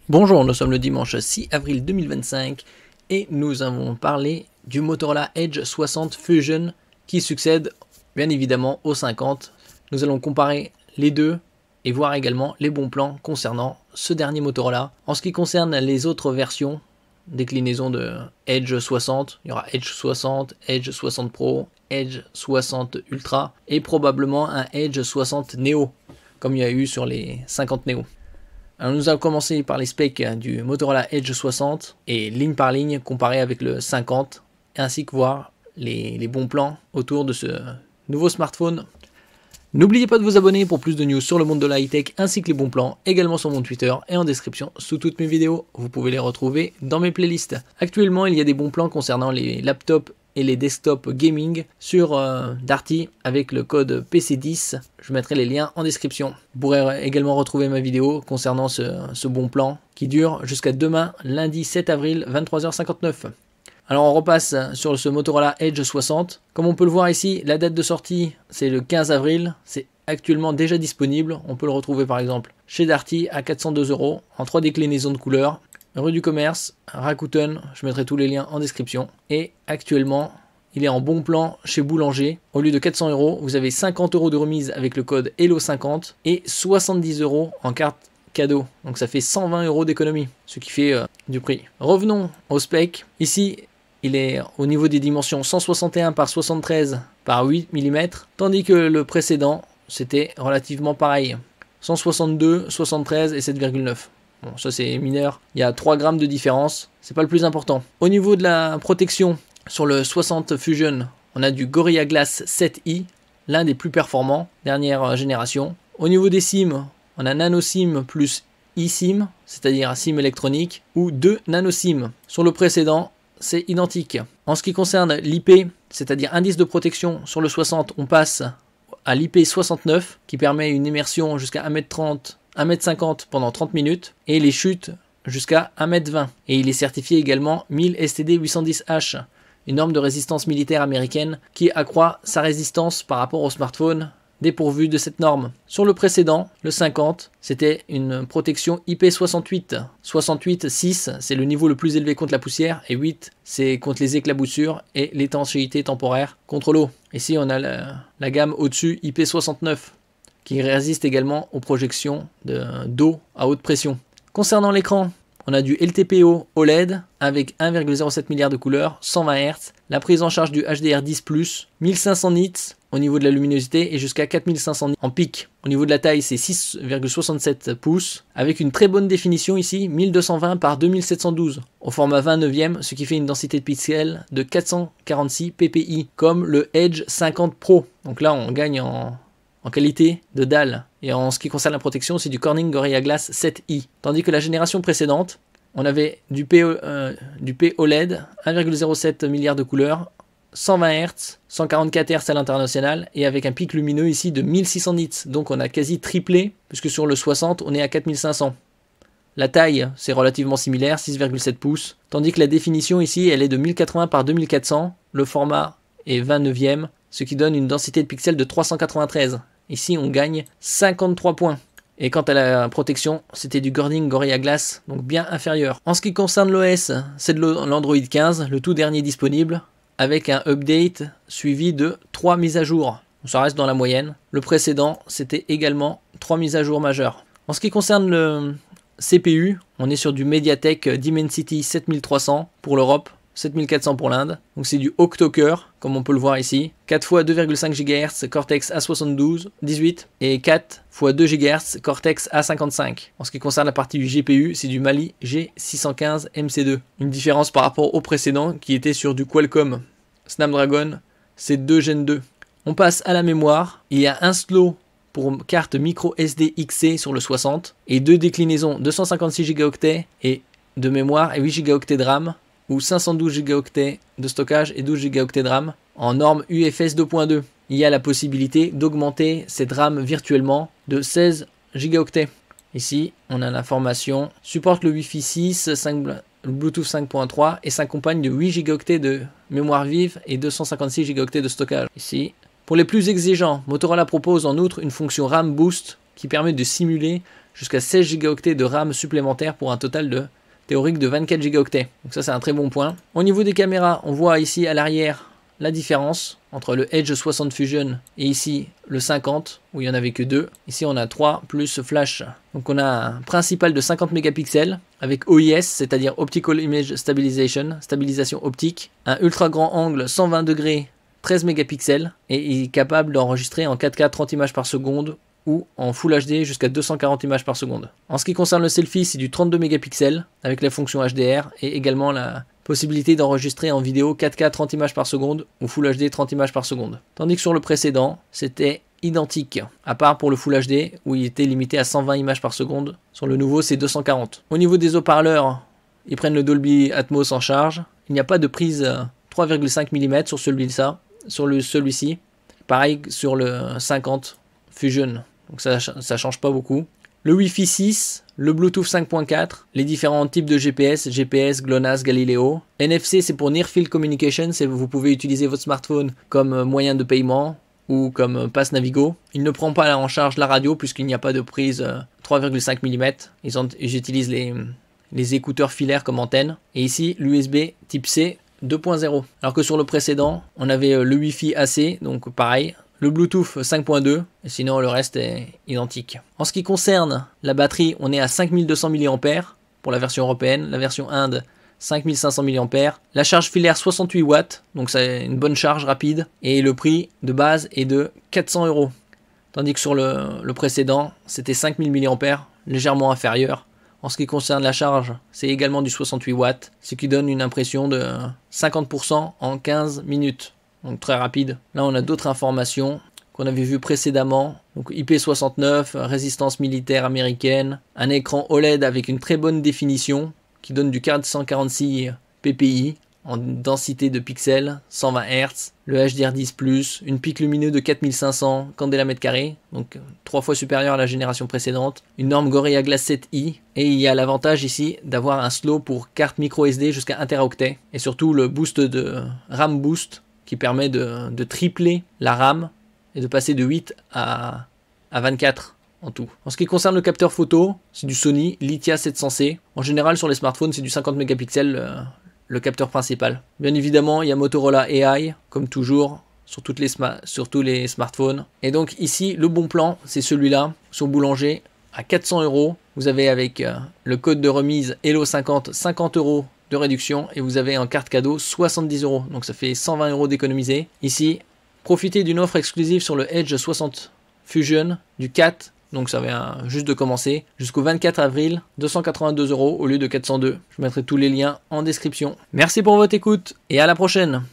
Bonjour, nous sommes le dimanche 6 avril 2025 et nous avons parlé du Motorola Edge 60 Fusion qui succède bien évidemment au 50. Nous allons comparer les deux et voir également les bons plans concernant ce dernier Motorola. En ce qui concerne les autres versions, déclinaisons de Edge 60, il y aura Edge 60, Edge 60 Pro, Edge 60 Ultra et probablement un Edge 60 Neo comme il y a eu sur les 50 Neo. Alors nous allons commencer par les specs du Motorola Edge 60 et ligne par ligne comparé avec le 50 ainsi que voir les bons plans autour de ce nouveau smartphone. N'oubliez pas de vous abonner pour plus de news sur le monde de la high-tech ainsi que les bons plans, également sur mon Twitter et en description sous toutes mes vidéos. Vous pouvez les retrouver dans mes playlists. Actuellement, il y a des bons plans concernant les laptops et les desktops gaming sur Darty avec le code PC10. Je mettrai les liens en description. Vous pourrez également retrouver ma vidéo concernant ce bon plan qui dure jusqu'à demain, lundi 7 avril, 23h59. Alors on repasse sur ce Motorola Edge 60. Comme on peut le voir ici, la date de sortie c'est le 15 avril. C'est actuellement déjà disponible. On peut le retrouver par exemple chez Darty à 402 € en 3 déclinaisons de couleurs. Rue du Commerce, Rakuten, je mettrai tous les liens en description. Et actuellement, il est en bon plan chez Boulanger. Au lieu de 400 €, vous avez 50 € de remise avec le code HELLO50 et 70 € en carte cadeau. Donc ça fait 120 € d'économie, ce qui fait du prix. Revenons au spec. Ici, il est au niveau des dimensions 161 par 73 par 8 mm, tandis que le précédent, c'était relativement pareil. 162, 73 et 7,9. Bon, ça c'est mineur, il y a 3 grammes de différence, c'est pas le plus important. Au niveau de la protection, sur le 60 Fusion, on a du Gorilla Glass 7i, l'un des plus performants, dernière génération. Au niveau des SIM, on a Nano SIM plus eSIM, c'est-à-dire SIM électronique, ou 2 Nano SIM. Sur le précédent, c'est identique. En ce qui concerne l'IP, c'est-à-dire indice de protection, sur le 60, on passe à l'IP69, qui permet une immersion jusqu'à 1m30, 1m50 pendant 30 minutes et les chutes jusqu'à 1m20. Et il est certifié également 1000 STD 810H, une norme de résistance militaire américaine qui accroît sa résistance par rapport au smartphone dépourvu de cette norme. Sur le précédent, le 50, c'était une protection IP68. 68, 6, c'est le niveau le plus élevé contre la poussière et 8, c'est contre les éclaboussures et l'étanchéité temporaire contre l'eau. Ici, on a la gamme au-dessus IP69 qui résiste également aux projections d'eau à haute pression. Concernant l'écran, on a du LTPO OLED avec 1,07 milliard de couleurs, 120 Hz, la prise en charge du HDR10+, 1500 nits au niveau de la luminosité et jusqu'à 4500 nits en pic. Au niveau de la taille, c'est 6,67 pouces avec une très bonne définition ici, 1220 par 2712 au format 29e, ce qui fait une densité de pixels de 446 ppi comme le Edge 50 Pro. Donc là, on gagne en qualité de dalle. Et en ce qui concerne la protection, c'est du Corning Gorilla Glass 7i. Tandis que la génération précédente, on avait du POLED, 1,07 milliard de couleurs, 120 Hz, 144 Hz à l'international, et avec un pic lumineux ici de 1600 nits. Donc on a quasi triplé, puisque sur le 60, on est à 4500. La taille, c'est relativement similaire, 6,7 pouces. Tandis que la définition ici, elle est de 1080 par 2400. Le format est 29e, ce qui donne une densité de pixels de 393. Ici, on gagne 53 points. Et quant à la protection, c'était du Corning Gorilla Glass, donc bien inférieur. En ce qui concerne l'OS, c'est de l'Android 15, le tout dernier disponible, avec un update suivi de 3 mises à jour. Ça reste dans la moyenne. Le précédent, c'était également 3 mises à jour majeures. En ce qui concerne le CPU, on est sur du MediaTek Dimensity 7300 pour l'Europe, 7400 pour l'Inde, donc c'est du octo-cœur, comme on peut le voir ici, 4 x 2,5 GHz Cortex A72, 18, et 4 x 2 GHz Cortex A55. En ce qui concerne la partie du GPU, c'est du Mali G615 MC2. Une différence par rapport au précédent, qui était sur du Qualcomm Snapdragon C2 Gen 2. On passe à la mémoire, il y a un slot pour carte micro SD XC sur le 60, et 2 déclinaisons 256 Go et de mémoire et 8 Go de RAM, ou 512 Go de stockage et 12 Go de RAM en norme UFS 2.2. Il y a la possibilité d'augmenter cette RAM virtuellement de 16 Go. Ici, on a l'information, supporte le Wi-Fi 6, le Bluetooth 5.3 et s'accompagne de 8 Go de mémoire vive et 256 Go de stockage. Ici, pour les plus exigeants, Motorola propose en outre une fonction RAM Boost qui permet de simuler jusqu'à 16 Go de RAM supplémentaire pour un total de théorique de 24 Go. Donc ça c'est un très bon point. Au niveau des caméras, on voit ici à l'arrière la différence entre le Edge 60 Fusion et ici le 50 où il n'y en avait que 2. Ici on a 3 plus flash. Donc on a un principal de 50 mégapixels avec OIS, c'est-à-dire Optical Image Stabilization, stabilisation optique, un ultra grand angle 120 degrés 13 mégapixels et il est capable d'enregistrer en 4K 30 images par seconde ou en Full HD jusqu'à 240 images par seconde. En ce qui concerne le selfie, c'est du 32 mégapixels avec la fonction HDR et également la possibilité d'enregistrer en vidéo 4K 30 images par seconde ou Full HD 30 images par seconde. Tandis que sur le précédent, c'était identique, à part pour le Full HD où il était limité à 120 images par seconde. Sur le nouveau, c'est 240. Au niveau des haut-parleurs, ils prennent le Dolby Atmos en charge. Il n'y a pas de prise 3,5 mm sur celui-ci. Pareil sur le 50 Fusion. Donc ça change pas beaucoup. Le Wi-Fi 6, le Bluetooth 5.4, les différents types de GPS, GLONASS, Galileo. NFC, c'est pour Near Field Communication, vous pouvez utiliser votre smartphone comme moyen de paiement ou comme passe Navigo. Il ne prend pas en charge la radio puisqu'il n'y a pas de prise 3,5 mm. Ils utilisent les écouteurs filaires comme antenne. Et ici, l'USB type C 2.0. Alors que sur le précédent, on avait le Wi-Fi AC, donc pareil. Le Bluetooth 5.2, et sinon le reste est identique. En ce qui concerne la batterie, on est à 5200 mAh pour la version européenne, la version Inde 5500 mAh, la charge filaire 68 watts, donc c'est une bonne charge rapide, et le prix de base est de 400 €. Tandis que sur le précédent, c'était 5000 mAh, légèrement inférieur. En ce qui concerne la charge, c'est également du 68 watts, ce qui donne une impression de 50% en 15 minutes. Donc très rapide. Là on a d'autres informations qu'on avait vues précédemment. Donc IP69, résistance militaire américaine, un écran OLED avec une très bonne définition qui donne du 446 ppi en densité de pixels, 120 Hz, le HDR10+, une pic lumineuse de 4500 candela mètre carré, donc 3 fois supérieur à la génération précédente, une norme Gorilla Glass 7i, et il y a l'avantage ici d'avoir un slow pour carte micro SD jusqu'à 1 Teraoctet, et surtout le boost de RAM Boost qui permet de tripler la RAM et de passer de 8 à 24 en tout. En ce qui concerne le capteur photo, c'est du Sony Lithia 700C. En général sur les smartphones c'est du 50 mégapixels le capteur principal. Bien évidemment il y a Motorola AI comme toujours sur tous les smartphones. Et donc ici le bon plan c'est celui-là sur Boulanger à 400 €. Vous avez avec le code de remise Hello50 50 € de réduction et vous avez en carte cadeau 70 €. Donc ça fait 120 € d'économiser. Ici, profitez d'une offre exclusive sur le Edge 60 Fusion du 4. Donc ça vient juste de commencer. Jusqu'au 24 avril, 282 € au lieu de 402. Je mettrai tous les liens en description. Merci pour votre écoute et à la prochaine.